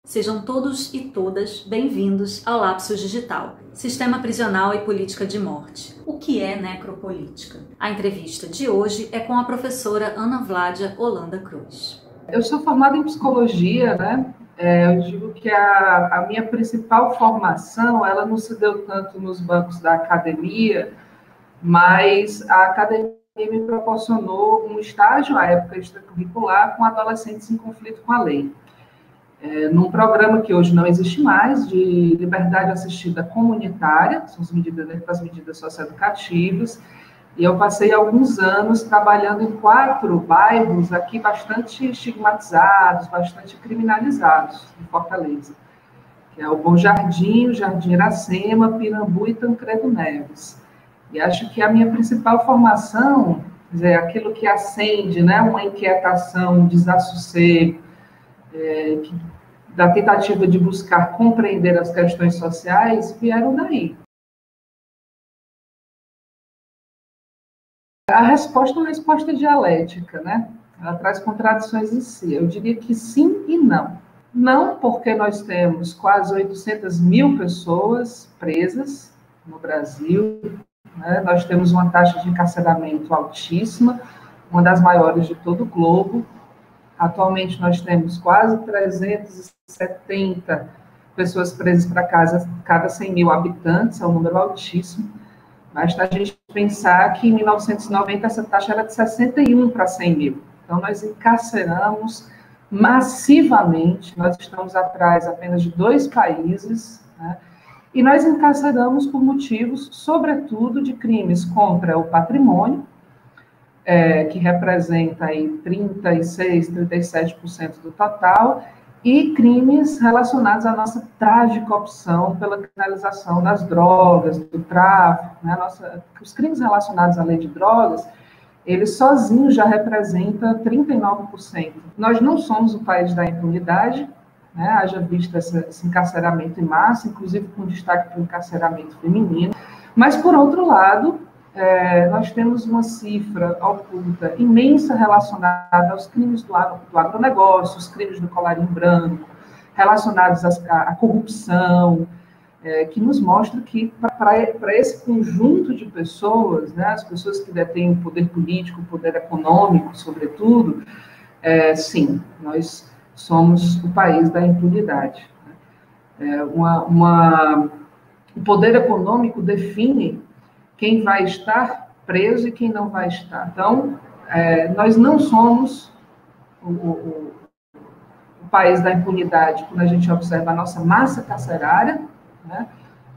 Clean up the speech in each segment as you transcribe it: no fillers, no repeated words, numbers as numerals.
Sejam todos e todas bem-vindos ao Lapsus Digital, Sistema Prisional e Política de Morte. O que é necropolítica? A entrevista de hoje é com a professora Ana Vládia Holanda Cruz. Eu sou formada em psicologia, né? Eu digo que a minha principal formação, ela não se deu tanto nos bancos da academia, mas a academia me proporcionou um estágio, à época extracurricular, com adolescentes em conflito com a lei. Num programa que hoje não existe mais, de liberdade assistida comunitária, são as medidas socioeducativas, e eu passei alguns anos trabalhando em 4 bairros aqui bastante estigmatizados, bastante criminalizados, em Fortaleza, que é o Bom Jardim, o Jardim Iracema, Pirambu e Tancredo Neves. E acho que a minha principal formação, quer dizer, aquilo que acende, né, uma inquietação, um desassossego, da tentativa de buscar compreender as questões sociais, vieram daí. A resposta é uma resposta dialética, né? Ela traz contradições em si. Eu diria que sim e não. Não porque nós temos quase 800 mil pessoas presas no Brasil, né? Nós temos uma taxa de encarceramento altíssima, uma das maiores de todo o globo. Atualmente nós temos quase 370 pessoas presas para cada 100 mil habitantes, é um número altíssimo. Basta a gente pensar que em 1990 essa taxa era de 61 para 100 mil. Então, nós encarceramos massivamente, nós estamos atrás apenas de 2 países, né? E nós encarceramos por motivos, sobretudo, de crimes contra o patrimônio, que representa aí 36%, 37% do total, e crimes relacionados à nossa trágica opção pela criminalização das drogas, do tráfico, né? Os crimes relacionados à lei de drogas, eles sozinhos já representam 39%. Nós não somos o país da impunidade, né? Haja visto esse encarceramento em massa, inclusive com destaque para o encarceramento feminino, mas, por outro lado, nós temos uma cifra oculta imensa relacionada aos crimes do agronegócio, os crimes do colarinho branco, relacionados à corrupção, que nos mostra que, para esse conjunto de pessoas, né, as pessoas que detêm o poder político, o poder econômico, sobretudo, sim, nós somos o país da impunidade. O poder econômico define quem vai estar preso e quem não vai estar. Então, nós não somos o país da impunidade quando a gente observa a nossa massa carcerária, né?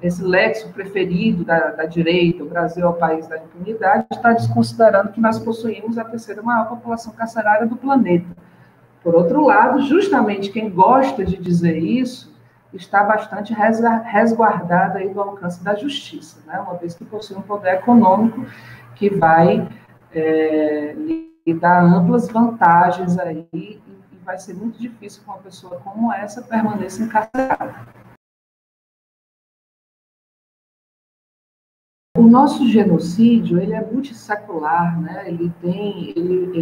Esse lexo preferido da direita, o Brasil é o país da impunidade, está desconsiderando que nós possuímos a 3ª maior população carcerária do planeta. Por outro lado, justamente quem gosta de dizer isso está bastante resguardada aí do alcance da justiça, né? Uma vez que possui um poder econômico que vai lhe dar amplas vantagens aí, e vai ser muito difícil que uma pessoa como essa permaneça encarcerada. O nosso genocídio, ele é multissecular, né? Ele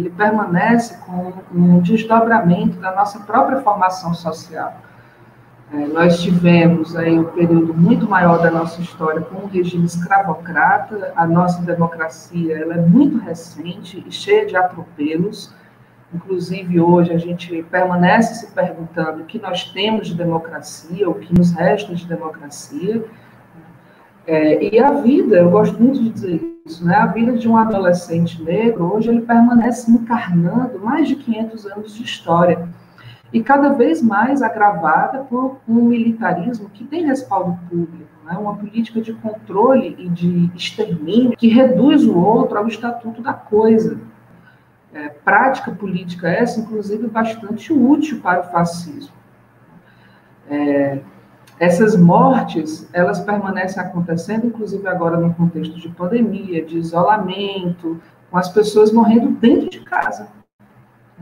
permanece com um desdobramento da nossa própria formação social. Nós tivemos aí um período muito maior da nossa história com um regime escravocrata. A nossa democracia, ela é muito recente e cheia de atropelos. Inclusive, hoje, a gente permanece se perguntando o que nós temos de democracia, o que nos resta de democracia. E a vida, eu gosto muito de dizer isso, né? A vida de um adolescente negro, hoje, ele permanece encarnando mais de 500 anos de história. E cada vez mais agravada por um militarismo que tem respaldo público, né? Uma política de controle e de extermínio que reduz o outro ao estatuto da coisa. Prática política essa, inclusive, bastante útil para o fascismo. Essas mortes, elas permanecem acontecendo, inclusive agora no contexto de pandemia, de isolamento, com as pessoas morrendo dentro de casa.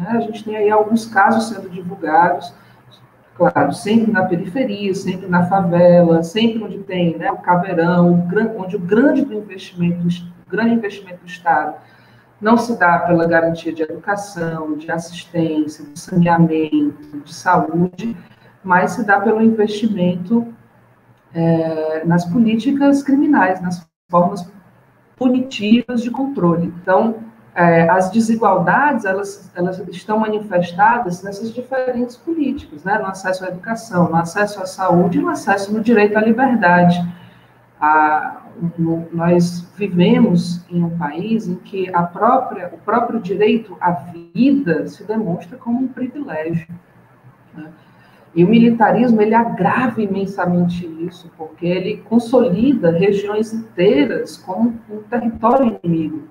A gente tem aí alguns casos sendo divulgados, claro, sempre na periferia, sempre na favela, sempre onde tem, né, o caveirão, onde o grande investimento do Estado não se dá pela garantia de educação, de assistência, de saneamento, de saúde, mas se dá pelo investimento nas políticas criminais, nas formas punitivas de controle. Então, as desigualdades, elas estão manifestadas nessas diferentes políticas, né? No acesso à educação, no acesso à saúde, no acesso no direito à liberdade. Nós vivemos em um país em que o próprio direito à vida se demonstra como um privilégio, né? E o militarismo, ele agrava imensamente isso, porque ele consolida regiões inteiras como um território inimigo,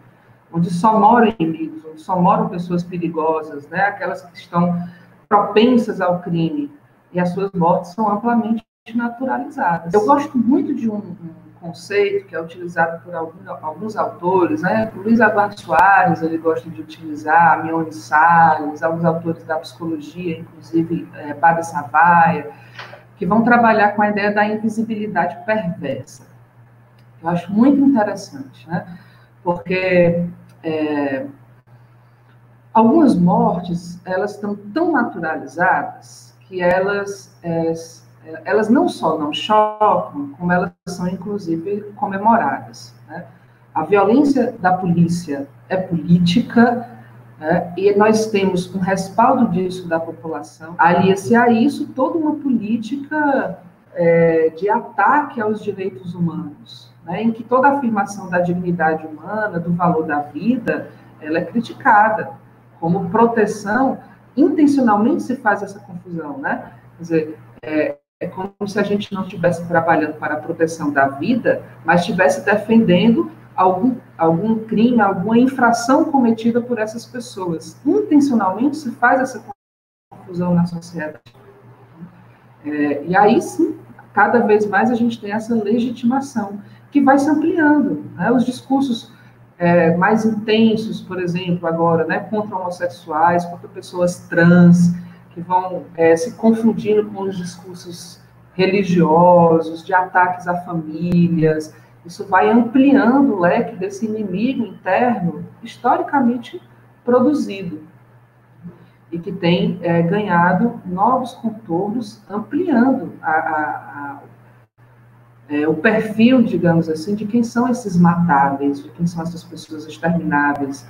onde só moram inimigos, onde só moram pessoas perigosas, né? Aquelas que estão propensas ao crime, e as suas mortes são amplamente naturalizadas. Eu gosto muito de um conceito que é utilizado por alguns autores, né? O Luiz Eduardo Soares, ele gosta de utilizar, Mione Salles, alguns autores da psicologia, inclusive Bada Savaia, que vão trabalhar com a ideia da invisibilidade perversa. Eu acho muito interessante, né? Porque algumas mortes, elas estão tão naturalizadas que elas não só não chocam, como elas são, inclusive, comemoradas, né? A violência da polícia é política, né? E nós temos um respaldo disso da população. Alia-se a isso toda uma política de ataque aos direitos humanos, né? Em que toda a afirmação da dignidade humana, do valor da vida, ela é criticada. Como proteção, intencionalmente se faz essa confusão, né? Quer dizer, é como se a gente não estivesse trabalhando para a proteção da vida, mas estivesse defendendo algum crime, alguma infração cometida por essas pessoas. Intencionalmente se faz essa confusão na sociedade. E aí, sim, cada vez mais a gente tem essa legitimação, que vai se ampliando, né? Os discursos mais intensos, por exemplo, agora, né, contra homossexuais, contra pessoas trans, que vão se confundindo com os discursos religiosos, de ataques a famílias. Isso vai ampliando o leque desse inimigo interno, historicamente produzido, e que tem ganhado novos contornos, ampliando o perfil, digamos assim, de quem são esses matáveis, de quem são essas pessoas extermináveis,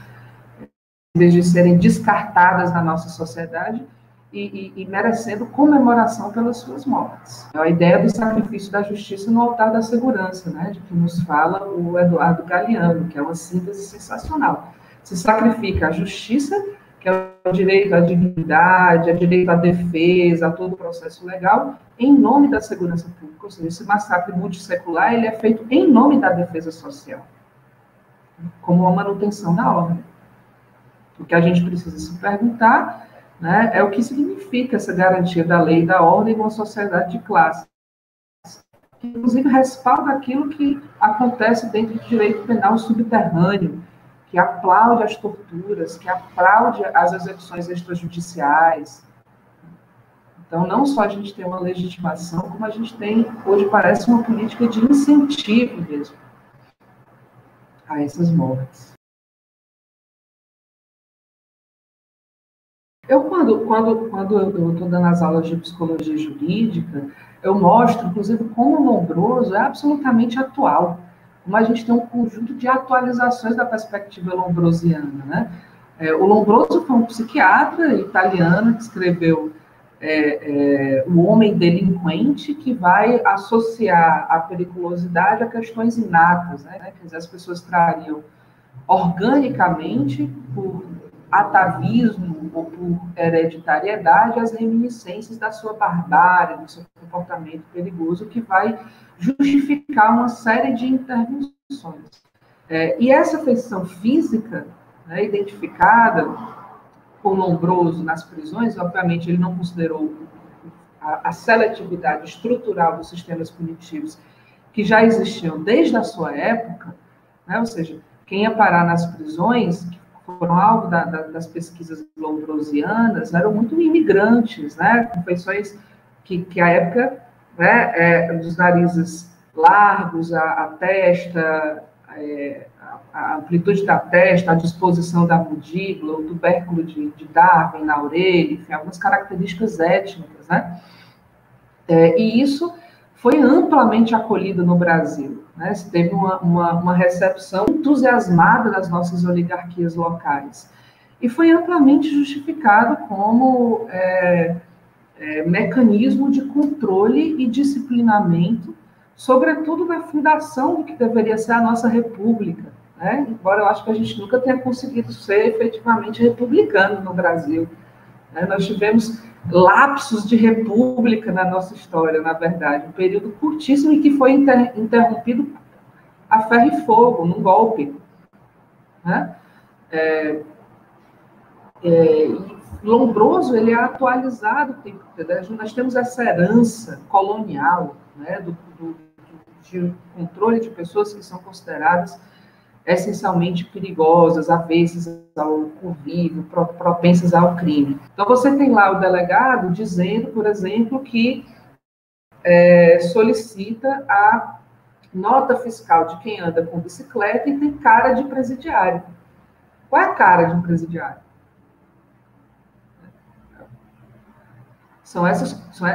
em vez de serem descartadas na nossa sociedade e merecendo comemoração pelas suas mortes. É a ideia do sacrifício da justiça no altar da segurança, né, de que nos fala o Eduardo Galeano, que é uma síntese sensacional. Se sacrifica a justiça, que é o direito à dignidade, o direito à defesa, a todo o processo legal, em nome da segurança pública. Ou seja, esse massacre multissecular, ele é feito em nome da defesa social, como uma manutenção da ordem. O que a gente precisa se perguntar, né, é o que significa essa garantia da lei e da ordem em uma sociedade de classes, que inclusive respalda aquilo que acontece dentro do direito penal subterrâneo, que aplaude as torturas, que aplaude as execuções extrajudiciais. Então, não só a gente tem uma legitimação, como a gente tem, hoje parece, uma política de incentivo mesmo a essas mortes. Quando eu estou dando as aulas de psicologia jurídica, eu mostro, inclusive, como o Lombroso é absolutamente atual, como a gente tem um conjunto de atualizações da perspectiva lombrosiana, né? O Lombroso foi um psiquiatra italiano que escreveu O Homem Delinquente, que vai associar a periculosidade a questões inatas, né? Quer dizer, as pessoas trariam organicamente, por atavismo ou por hereditariedade, as reminiscências da sua barbárie, do seu comportamento perigoso, que vai justificar uma série de intervenções. E essa feição física, né, identificada por Lombroso nas prisões, obviamente ele não considerou a seletividade estrutural dos sistemas punitivos que já existiam desde a sua época, né, ou seja, quem ia parar nas prisões, que foram alvo das pesquisas lombrosianas, eram muito imigrantes, né, com feições que à época, né, dos narizes largos, a testa, a amplitude da testa, a disposição da mandíbula, o tubérculo de Darwin na orelha, enfim, algumas características étnicas, né? E isso foi amplamente acolhido no Brasil, né? Teve uma recepção entusiasmada das nossas oligarquias locais. E foi amplamente justificado como mecanismo de controle e disciplinamento, sobretudo na fundação do que deveria ser a nossa república, né? Embora eu acho que a gente nunca tenha conseguido ser efetivamente republicano no Brasil, né? Nós tivemos lapsos de república na nossa história, na verdade, um período curtíssimo e que foi interrompido a ferro e fogo, num golpe, né? Lombroso, ele é atualizado o tempo todo. Nós temos essa herança colonial, né, de controle de pessoas que são consideradas essencialmente perigosas, avessas ao convívio, propensas ao crime. Então, você tem lá o delegado dizendo, por exemplo, que solicita a nota fiscal de quem anda com bicicleta e tem cara de presidiário. Qual é a cara de um presidiário?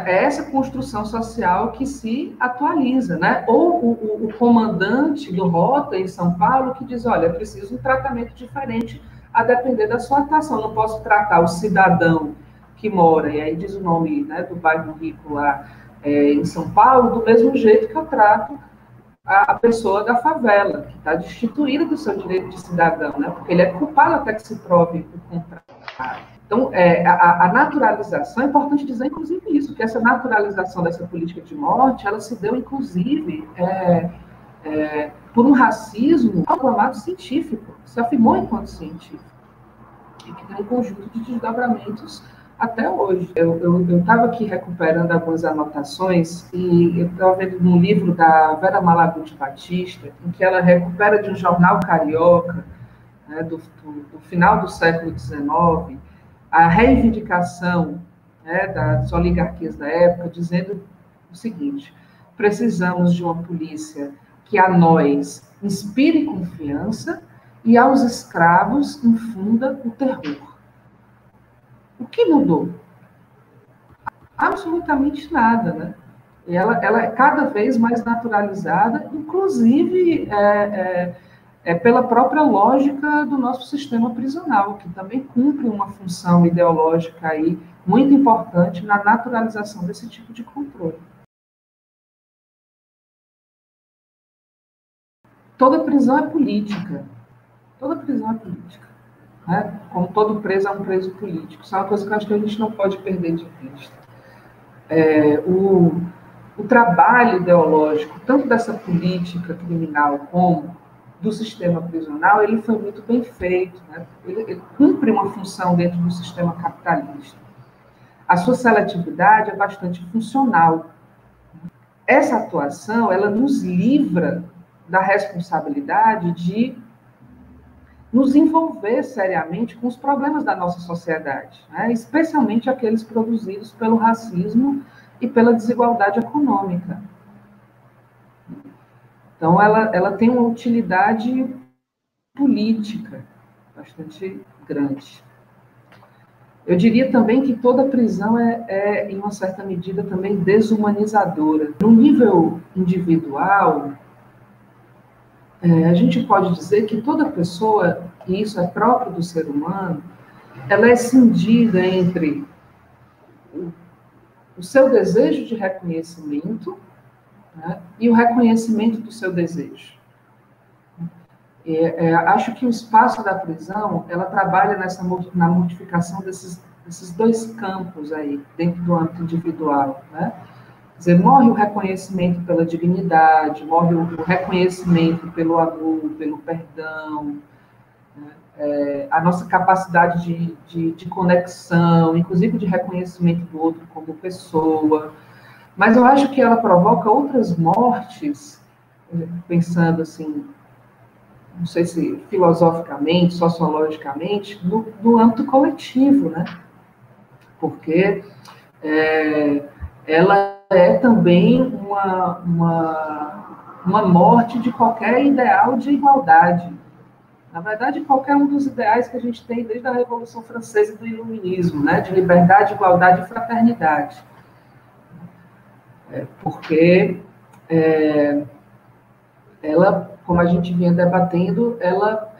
É essa construção social que se atualiza, né? Ou o comandante do Rota em São Paulo que diz, olha, preciso de um tratamento diferente a depender da sua atuação. Não posso tratar o cidadão que mora, e aí diz o nome, né, do bairro rico lá em São Paulo, do mesmo jeito que eu trato a pessoa da favela, que está destituída do seu direito de cidadão, né? Porque ele é culpado até que se prove o contrário. Então, a naturalização, é importante dizer, inclusive, isso, que essa naturalização dessa política de morte, ela se deu, inclusive, por um racismo proclamado científico, se afirmou enquanto científico, e que tem um conjunto de desdobramentos até hoje. Eu estava aqui recuperando algumas anotações, e eu estava vendo num livro da Vera Malaguti Batista, em que ela recupera de um jornal carioca, né, do final do século XIX, a reivindicação, né, das oligarquias da época, dizendo o seguinte: precisamos de uma polícia que a nós inspire confiança e aos escravos infunda o terror. O que mudou? Absolutamente nada, né? E ela é cada vez mais naturalizada, inclusive pela própria lógica do nosso sistema prisional, que também cumpre uma função ideológica aí muito importante na naturalização desse tipo de controle. Toda prisão é política. Toda prisão é política. Né? Como todo preso é um preso político. Isso é uma coisa que eu acho que a gente não pode perder de vista. O trabalho ideológico, tanto dessa política criminal como do sistema prisional, ele foi muito bem feito, né? Ele cumpre uma função dentro do sistema capitalista. A sua seletividade é bastante funcional. Essa atuação, ela nos livra da responsabilidade de nos envolver seriamente com os problemas da nossa sociedade, né? Especialmente aqueles produzidos pelo racismo e pela desigualdade econômica. Então, ela tem uma utilidade política bastante grande. Eu diria também que toda prisão em uma certa medida, também desumanizadora. No nível individual, a gente pode dizer que toda pessoa, e isso é próprio do ser humano, ela é cindida entre o seu desejo de reconhecimento, né, e o reconhecimento do seu desejo. Acho que o espaço da prisão, ela trabalha na modificação desses dois campos aí, dentro do âmbito individual, né? Quer dizer, morre o reconhecimento pela dignidade, morre o reconhecimento pelo amor, pelo perdão, né? A nossa capacidade de conexão, inclusive de reconhecimento do outro como pessoa. Mas eu acho que ela provoca outras mortes, pensando assim, não sei se filosoficamente, sociologicamente, no âmbito coletivo, né? Porque ela é também uma morte de qualquer ideal de igualdade. Na verdade, qualquer um dos ideais que a gente tem desde a Revolução Francesa e do Iluminismo, né? De liberdade, igualdade e fraternidade. porque ela, como a gente vinha debatendo, ela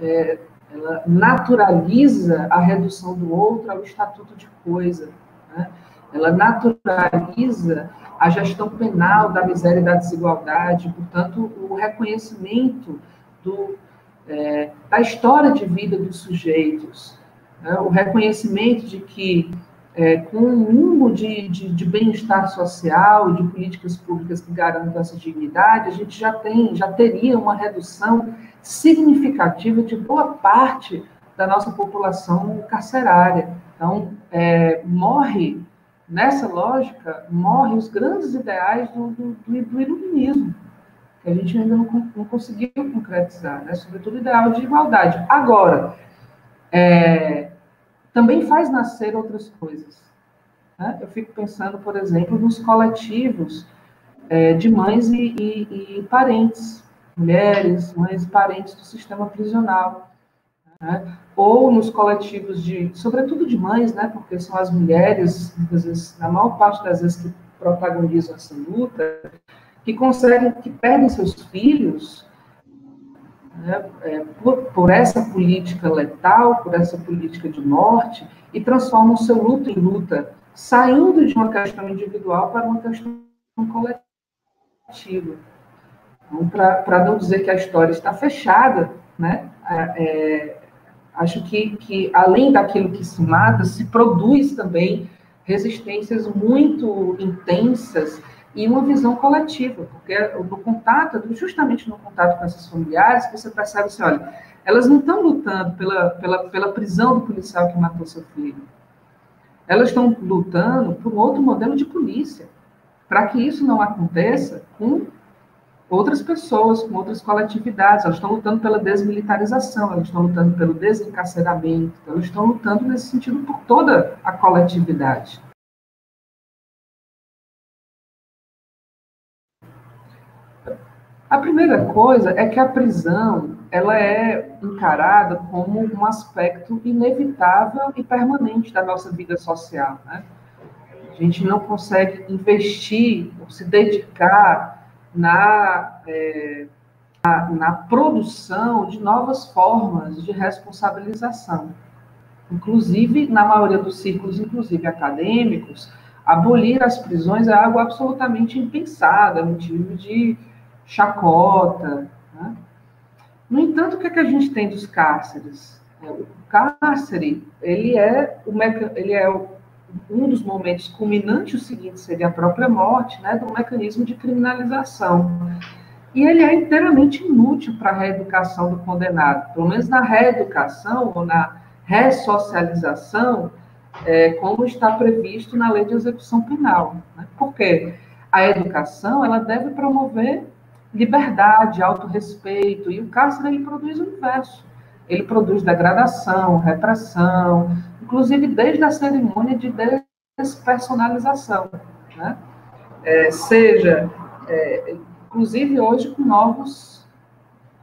naturaliza a redução do outro ao estatuto de coisa, né? Ela naturaliza a gestão penal da miséria e da desigualdade, portanto, o reconhecimento da história de vida dos sujeitos, né? O reconhecimento de que, com um mínimo de bem-estar social e de políticas públicas que garantam essa dignidade, a gente já teria uma redução significativa de boa parte da nossa população carcerária. Então, nessa lógica, morrem os grandes ideais do iluminismo, que a gente ainda não conseguiu concretizar, né? Sobretudo o ideal de igualdade. Agora, também faz nascer outras coisas, né? Eu fico pensando, por exemplo, nos coletivos de mães e parentes, mulheres, mães e parentes do sistema prisional, né? Ou nos coletivos sobretudo de mães, né? Porque são as mulheres, às vezes, na maior parte das vezes, que protagonizam essa luta, que perdem seus filhos, né, por essa política letal, por essa política de morte, e transformam o seu luto em luta, saindo de uma questão individual para uma questão coletiva. Então, para não dizer que a história está fechada, né, acho que, além daquilo que se mata, se produz também resistências muito intensas e uma visão coletiva, porque justamente no contato com essas familiares, você percebe assim, olha, elas não estão lutando pela prisão do policial que matou seu filho. Elas estão lutando por um outro modelo de polícia, para que isso não aconteça com outras pessoas, com outras coletividades. Elas estão lutando pela desmilitarização, elas estão lutando pelo desencarceramento, elas estão lutando nesse sentido por toda a coletividade. A primeira coisa é que a prisão ela é encarada como um aspecto inevitável e permanente da nossa vida social, né? A gente não consegue investir ou se dedicar na produção de novas formas de responsabilização. Inclusive, na maioria dos círculos, inclusive acadêmicos, abolir as prisões é algo absolutamente impensado, é motivo de chacota, né? No entanto, o que a gente tem dos cárceres? O cárcere, ele é um dos momentos culminantes, o seguinte seria a própria morte, né, do mecanismo de criminalização. E ele é inteiramente inútil para a reeducação do condenado, pelo menos na reeducação ou na ressocialização, como está previsto na lei de execução penal, né? Porque a educação ela deve promover liberdade, autorrespeito, e o cárcere ele produz o inverso. Ele produz degradação, repressão, inclusive desde a cerimônia de despersonalização, né? Inclusive hoje com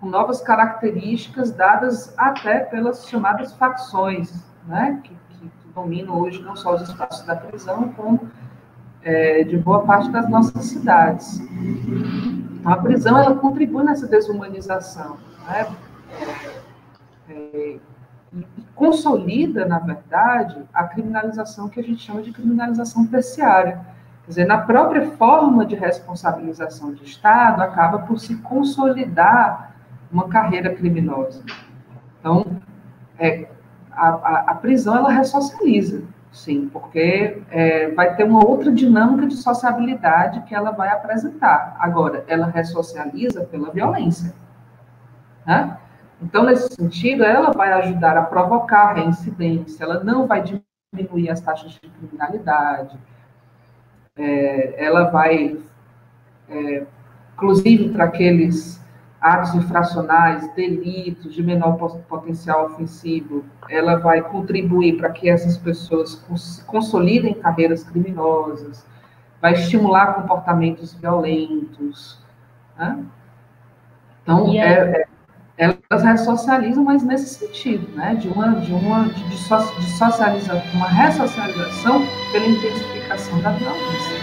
novas características dadas até pelas chamadas facções, né? Que dominam hoje não só os espaços da prisão, como de boa parte das nossas cidades. Então, a prisão ela contribui nessa desumanização, né? E consolida, na verdade, a criminalização que a gente chama de criminalização terciária. Quer dizer, na própria forma de responsabilização de Estado, acaba por se consolidar uma carreira criminosa. Então, a prisão, ela ressocializa, sim, porque vai ter uma outra dinâmica de sociabilidade que ela vai apresentar. Agora, ela ressocializa pela violência, né? Então, nesse sentido, ela vai ajudar a provocar a reincidência, ela não vai diminuir as taxas de criminalidade, ela vai, inclusive para aqueles atos infracionais, delitos de menor potencial ofensivo, ela vai contribuir para que essas pessoas consolidem carreiras criminosas, vai estimular comportamentos violentos, né? Então, elas ressocializam, mas nesse sentido, né? De socialização, uma ressocialização pela intensificação da violência.